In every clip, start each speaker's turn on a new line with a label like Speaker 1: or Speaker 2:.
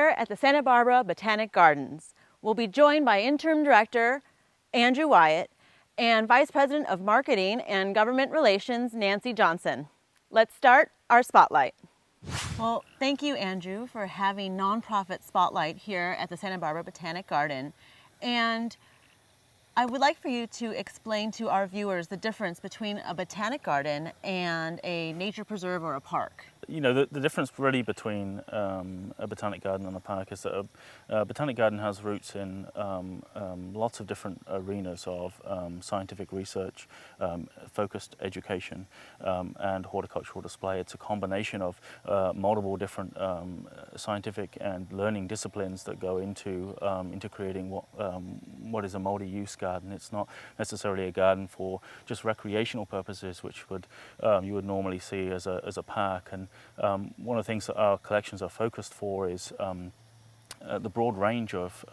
Speaker 1: here at the Santa Barbara Botanic Gardens. We'll be joined by Interim Director Andrew Wyatt and Vice President of Marketing and Government Relations Nancy Johnson. Let's start our spotlight. Well, thank you, Andrew, for having Nonprofit Spotlight here at the Santa Barbara Botanic Garden. And I would like for you to explain to our viewers the difference between a botanic garden and a nature preserve or a park.
Speaker 2: You know, the difference really between a botanic garden and a park is that a botanic garden has roots in lots of different arenas of scientific research, focused education, and horticultural display. It's a combination of multiple different scientific and learning disciplines that go into creating what is a multi-use garden. It's not necessarily a garden for just recreational purposes, which you would normally see as a park. And one of the things that our collections are focused for is the broad range of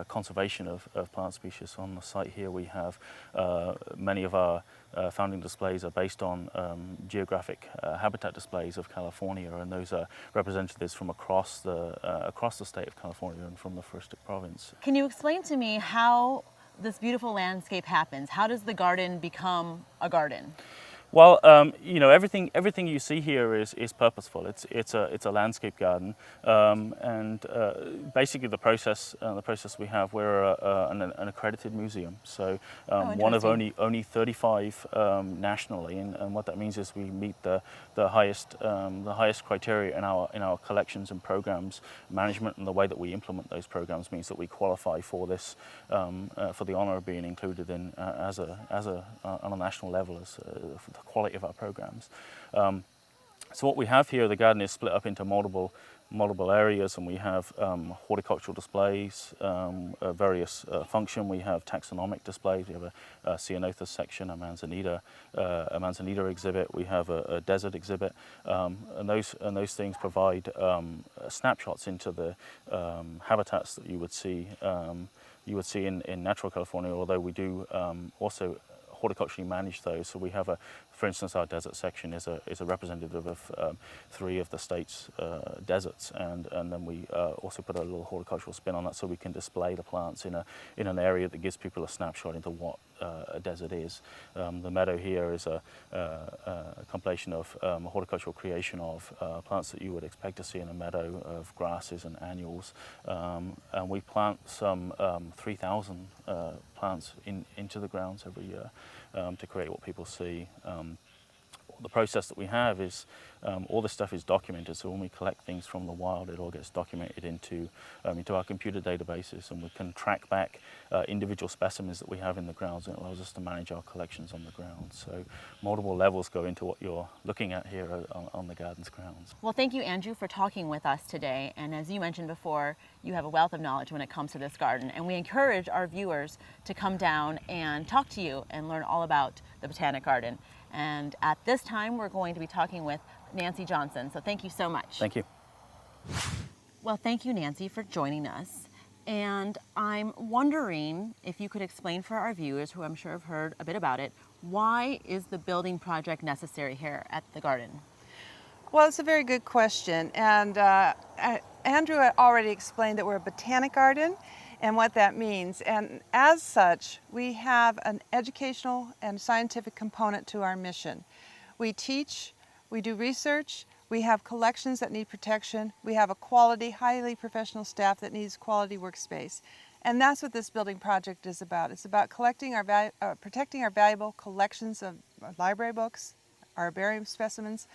Speaker 2: conservation of plant species. On the site here we have many of our founding displays are based on geographic habitat displays of California, and those are representatives from across the state of California and from the forested province.
Speaker 1: Can you explain to me how this beautiful landscape happens? How does the garden become a garden?
Speaker 2: Well, you know, everything you see here is purposeful. It's a landscape garden, and basically the process we have, we're an accredited museum, so one of only 35 nationally, and what that means is we meet the highest criteria in our collections and programs management, and the way that we implement those programs means that we qualify for this for the honor of being included in on a national level as the quality of our programs. So what we have here, the garden is split up into multiple areas, and we have horticultural displays, various function. We have taxonomic displays. We have a Ceanothus section, a manzanita exhibit. We have a desert exhibit, and those things provide snapshots into the habitats that you would see in natural California. Although we do also horticulturally manage those. So we have for instance, our desert section is a representative of 3 of the state's deserts, and then we also put a little horticultural spin on that, so we can display the plants in an area that gives people a snapshot into what a desert is. The meadow here is a compilation of horticultural creation of plants that you would expect to see in a meadow, of grasses and annuals, and we plant some 3,000 plants into the grounds every year to create what people see. The process that we have is all this stuff is documented, so when we collect things from the wild, it all gets documented into our computer databases, and we can track back individual specimens that we have in the grounds, and it allows us to manage our collections on the ground. So multiple levels go into what you're looking at here on the garden's grounds.
Speaker 1: Well, thank you, Andrew, for talking with us today. And as you mentioned before, you have a wealth of knowledge when it comes to this garden, and we encourage our viewers to come down and talk to you and learn all about the Botanic Garden. And at this time, we're going to be talking with Nancy Johnson. So thank you so much.
Speaker 2: Thank you.
Speaker 1: Well, thank you, Nancy, for joining us. And I'm wondering if you could explain for our viewers, who I'm sure have heard a bit about it, why is the building project necessary here at the garden?
Speaker 3: Well, it's a very good question. And Andrew had already explained that we're a botanic garden and what that means. And as such, we have an educational and scientific component to our mission. We teach, we do research, we have collections that need protection, we have a quality, highly professional staff that needs quality workspace. And that's what this building project is about. It's about protecting our valuable collections of library books, our herbarium specimens,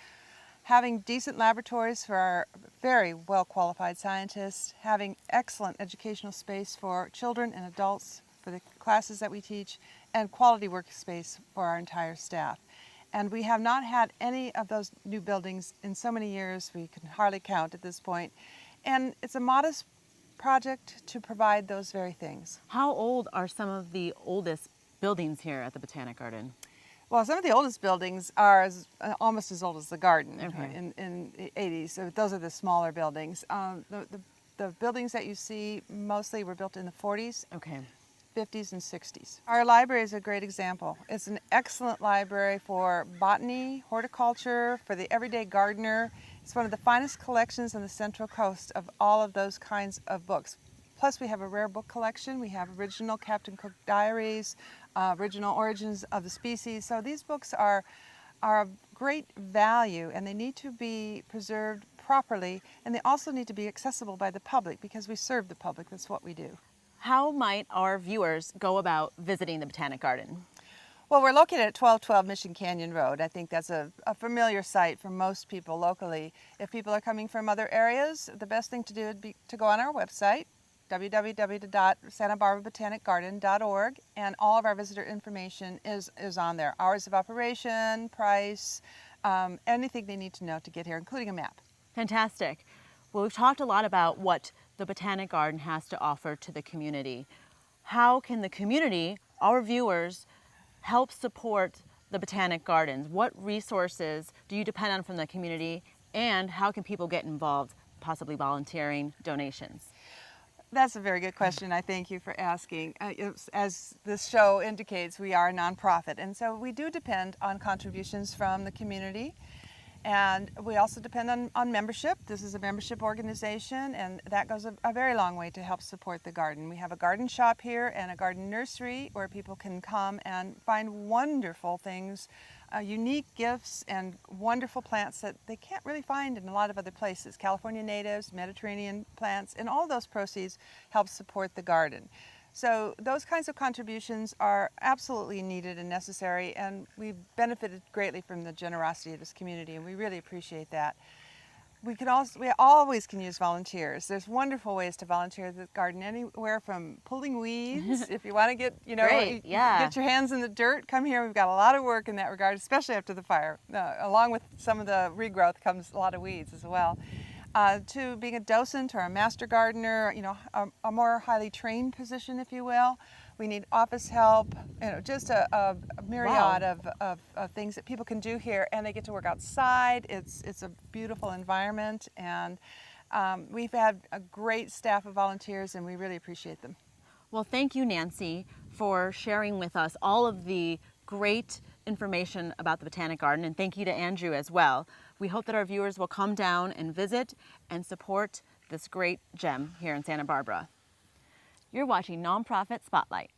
Speaker 3: having decent laboratories for our very well-qualified scientists, having excellent educational space for children and adults for the classes that we teach, and quality workspace for our entire staff. And we have not had any of those new buildings in so many years, we can hardly count at this point. And it's a modest project to provide those very things.
Speaker 1: How old are some of the oldest buildings here at the Botanic Garden?
Speaker 3: Well, some of the oldest buildings are almost as old as the garden,
Speaker 1: okay,
Speaker 3: in the 80s. So those are the smaller buildings. The buildings that you see mostly were built in the 40s,
Speaker 1: okay,
Speaker 3: 50s, and 60s. Our library is a great example. It's an excellent library for botany, horticulture, for the everyday gardener. It's one of the finest collections on the Central Coast of all of those kinds of books. Plus, we have a rare book collection. We have original Captain Cook diaries, original Origins of the Species. So these books are of great value, and they need to be preserved properly, and they also need to be accessible by the public because we serve the public. That's what we do.
Speaker 1: How might our viewers go about visiting the Botanic Garden?
Speaker 3: Well, we're located at 1212 Mission Canyon Road. I think that's a familiar site for most people locally. If people are coming from other areas, the best thing to do would be to go on our website, www.santabarbarabotanicgarden.org, and all of our visitor information is on there. Hours of operation, price, anything they need to know to get here, including a map.
Speaker 1: Fantastic. Well, we've talked a lot about what the Botanic Garden has to offer to the community. How can the community, our viewers, help support the Botanic Gardens? What resources do you depend on from the community, and how can people get involved, possibly volunteering, donations?
Speaker 3: That's a very good question. I thank you for asking. As this show indicates, we are a nonprofit, and so we do depend on contributions from the community. And we also depend on membership. This is a membership organization, and that goes a very long way to help support the garden. We have a garden shop here and a garden nursery where people can come and find wonderful things, unique gifts and wonderful plants that they can't really find in a lot of other places. California natives, Mediterranean plants, and all those proceeds help support the garden. So those kinds of contributions are absolutely needed and necessary, and we've benefited greatly from the generosity of this community, and we really appreciate that. We always can use volunteers. There's wonderful ways to volunteer at the garden, anywhere from pulling weeds. If you want to get,
Speaker 1: Great, yeah.
Speaker 3: get your hands in the dirt, come here. We've got a lot of work in that regard, especially after the fire. Along with some of the regrowth comes a lot of weeds as well. To being a docent or a master gardener, a more highly trained position, if you will. We need office help, just a myriad of things that people can do here, and they get to work outside. It's a beautiful environment, and we've had a great staff of volunteers, and we really appreciate them.
Speaker 1: Well, thank you, Nancy, for sharing with us all of the great information about the Botanic Garden, and thank you to Andrew as well. We hope that our viewers will come down and visit and support this great gem here in Santa Barbara. You're watching Nonprofit Spotlight.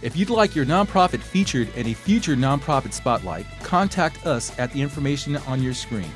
Speaker 4: If you'd like your nonprofit featured in a future Nonprofit Spotlight, contact us at the information on your screen.